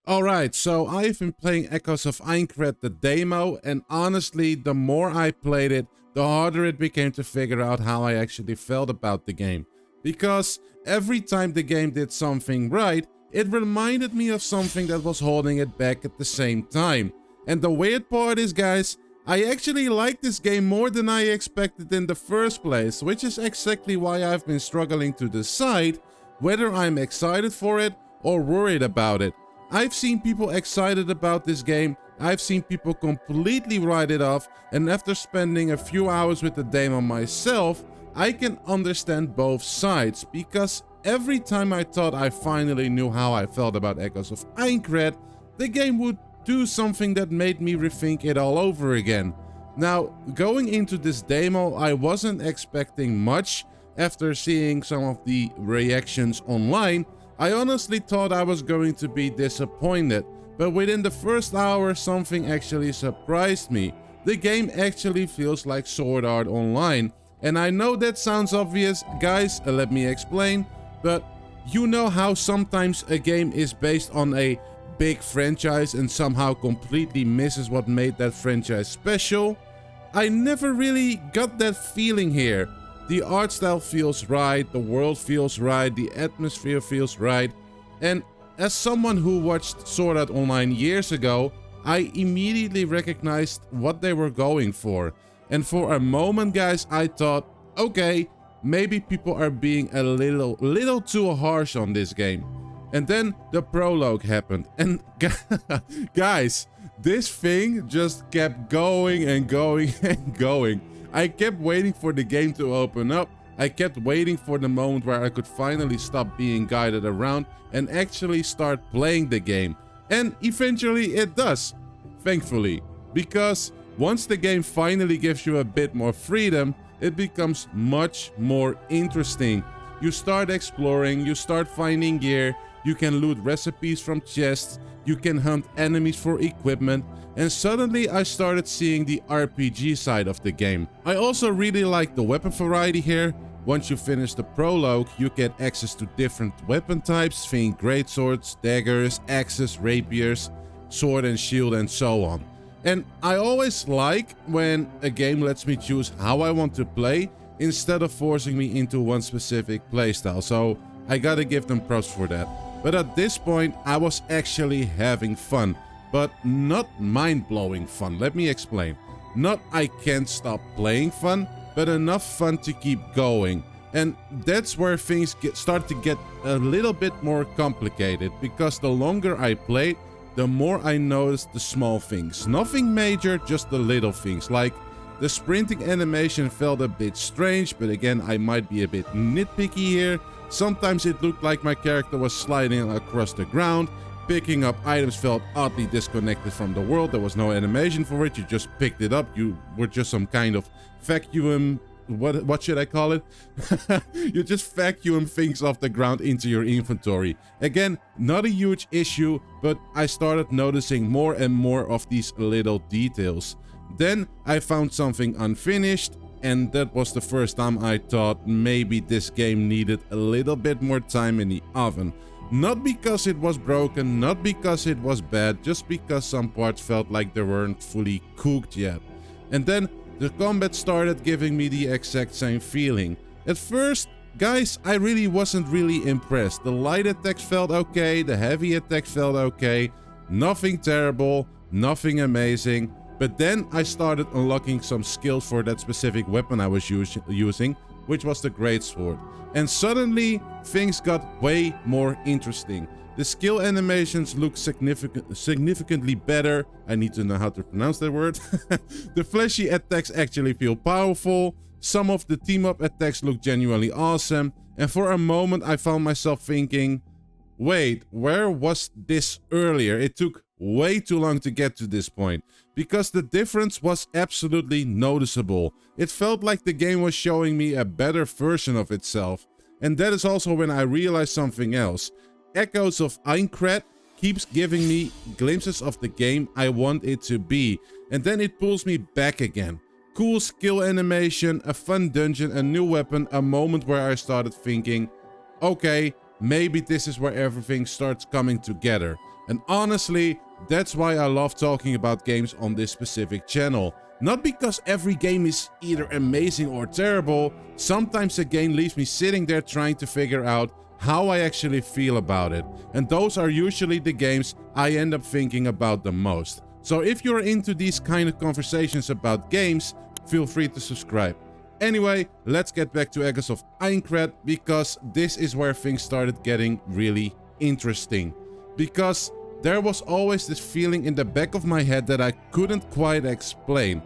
Alright, so I've been playing Echoes of Aincrad, the demo, and honestly, the more I played it, the harder it became to figure out how I actually felt about the game. Because every time the game did something right, it reminded me of something that was holding it back at the same time. And the weird part is, guys, I actually like this game more than I expected in the first place, which is exactly why I've been struggling to decide whether I'm excited for it or worried about it. I've seen people excited about this game, I've seen people completely write it off, and after spending a few hours with the demo myself, I can understand both sides, because every time I thought I finally knew how I felt about Echoes of Aincrad, the game would do something that made me rethink it all over again. Now, going into this demo, I wasn't expecting much. After seeing some of the reactions online, I honestly thought I was going to be disappointed, but within the first hour something actually surprised me. The game actually feels like Sword Art Online, and I know that sounds obvious, guys, let me explain, but you know how sometimes a game is based on a big franchise and somehow completely misses what made that franchise special? I never really got that feeling here. The art style feels right, the world feels right, the atmosphere feels right, and as someone who watched Sword Art Online years ago, I immediately recognized what they were going for. And for a moment, guys, I thought, okay, maybe people are being a little too harsh on this game. And then the prologue happened, and guys, this thing just kept going and going and going. I kept waiting for the game to open up. I kept waiting for the moment where I could finally stop being guided around and actually start playing the game. And eventually it does, thankfully. Because once the game finally gives you a bit more freedom, it becomes much more interesting. You start exploring, you start finding gear, you can loot recipes from chests, you can hunt enemies for equipment, and suddenly I started seeing the RPG side of the game. I also really like the weapon variety here. Once you finish the prologue, you get access to different weapon types, think greatswords, daggers, axes, rapiers, sword and shield, and so on. And I always like when a game lets me choose how I want to play instead of forcing me into one specific playstyle, so I gotta give them props for that. But at this point, I was actually having fun, but not mind-blowing fun. Let me explain. Not I can't stop playing fun, but enough fun to keep going. And that's where things start to get a little bit more complicated, because the longer I played, the more I noticed the small things. Nothing major, just the little things, like the sprinting animation felt a bit strange, but again, I might be a bit nitpicky here. Sometimes it looked like my character was sliding across the ground. Picking up items felt oddly disconnected from the world. There was no animation for it. You just picked it up. You were just some kind of vacuum. What should I call it? You just vacuum things off the ground into your inventory. Again, not a huge issue, but I started noticing more and more of these little details. Then I found something unfinished, and that was the first time I thought maybe this game needed a little bit more time in the oven. Not because it was broken, not because it was bad, just because some parts felt like they weren't fully cooked yet. And then the combat started giving me the exact same feeling. At first, guys, I really wasn't really impressed. The light attacks felt okay, the heavy attacks felt okay, nothing terrible, nothing amazing. But then I started unlocking some skills for that specific weapon I was using, which was the greatsword. And suddenly, things got way more interesting. The skill animations look significantly better. I need to know how to pronounce that word. The flashy attacks actually feel powerful. Some of the team-up attacks look genuinely awesome. And for a moment, I found myself thinking, wait, where was this earlier? It took way too long to get to this point, because the difference was absolutely noticeable. It felt like the game was showing me a better version of itself. And that is also when I realized something else. Echoes of Aincrad keeps giving me glimpses of the game I want it to be, and then it pulls me back again. Cool skill animation, a fun dungeon, a new weapon, a moment where I started thinking, okay, maybe this is where everything starts coming together. And honestly, that's why I love talking about games on this specific channel. Not because every game is either amazing or terrible, sometimes a game leaves me sitting there trying to figure out how I actually feel about it. And those are usually the games I end up thinking about the most. So if you're into these kind of conversations about games, feel free to subscribe. Anyway, let's get back to Echoes of Aincrad, because this is where things started getting really interesting. Because there was always this feeling in the back of my head that I couldn't quite explain.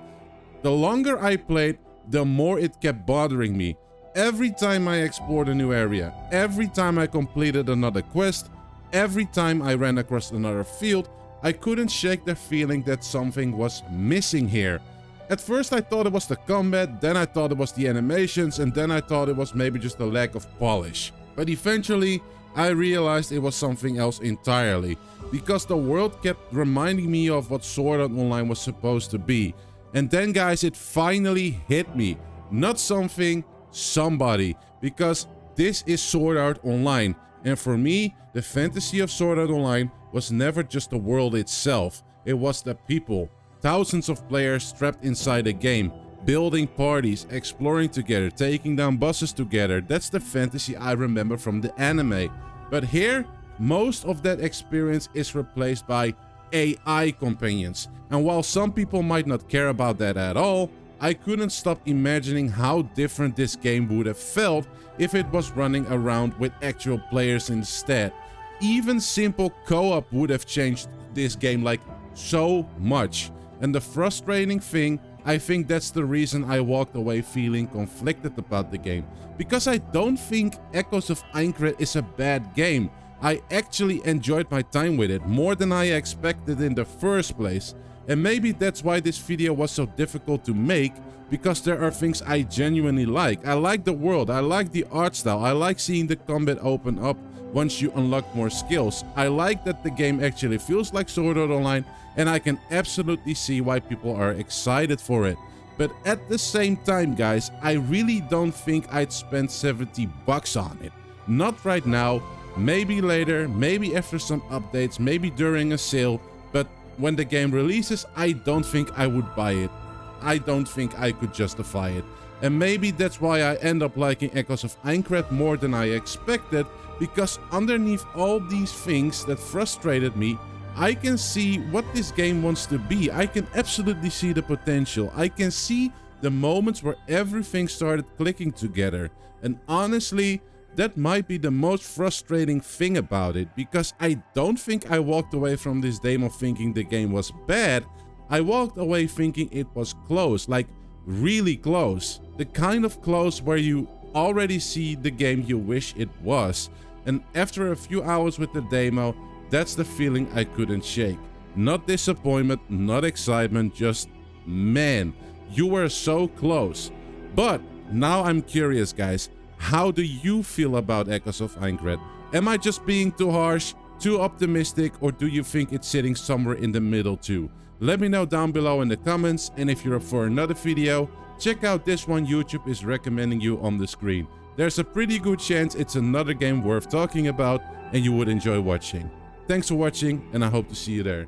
The longer I played, the more it kept bothering me. Every time I explored a new area, every time I completed another quest, every time I ran across another field, I couldn't shake the feeling that something was missing here. At first I thought it was the combat, then I thought it was the animations, and then I thought it was maybe just a lack of polish. But eventually I realized it was something else entirely, because the world kept reminding me of what Sword Art Online was supposed to be. And then guys, it finally hit me. Not something, somebody. Because this is Sword Art Online. And for me, the fantasy of Sword Art Online was never just the world itself. It was the people. Thousands of players trapped inside a game. Building parties, exploring together, taking down bosses together. That's the fantasy I remember from the anime. But here, most of that experience is replaced by AI companions. And while some people might not care about that at all, I couldn't stop imagining how different this game would have felt if it was running around with actual players instead. Even simple co-op would have changed this game like so much. And the frustrating thing, I think that's the reason I walked away feeling conflicted about the game. Because I don't think Echoes of Aincrad is a bad game. I actually enjoyed my time with it more than I expected in the first place. And maybe that's why this video was so difficult to make, because there are things I genuinely like. I like the world, I like the art style, I like seeing the combat open up once you unlock more skills. I like that the game actually feels like Sword Art Online, and I can absolutely see why people are excited for it. But at the same time guys, I really don't think I'd spend 70 bucks on it. Not right now, maybe later, maybe after some updates, maybe during a sale, but when the game releases, I don't think I would buy it. I don't think I could justify it. And maybe that's why I end up liking Echoes of Aincrad more than I expected, because underneath all these things that frustrated me, I can see what this game wants to be. I can absolutely see the potential. I can see the moments where everything started clicking together. And honestly, that might be the most frustrating thing about it, because I don't think I walked away from this demo thinking the game was bad. I walked away thinking it was close, like really close. The kind of close where you already see the game you wish it was. And after a few hours with the demo, that's the feeling I couldn't shake. Not disappointment, not excitement, just man, you were so close. But now I'm curious guys, how do you feel about Echoes of Aincrad? Am I just being too harsh, too optimistic, or do you think it's sitting somewhere in the middle too? Let me know down below in the comments, and if you're up for another video, check out this one YouTube is recommending you on the screen. There's a pretty good chance it's another game worth talking about and you would enjoy watching. Thanks for watching, and I hope to see you there.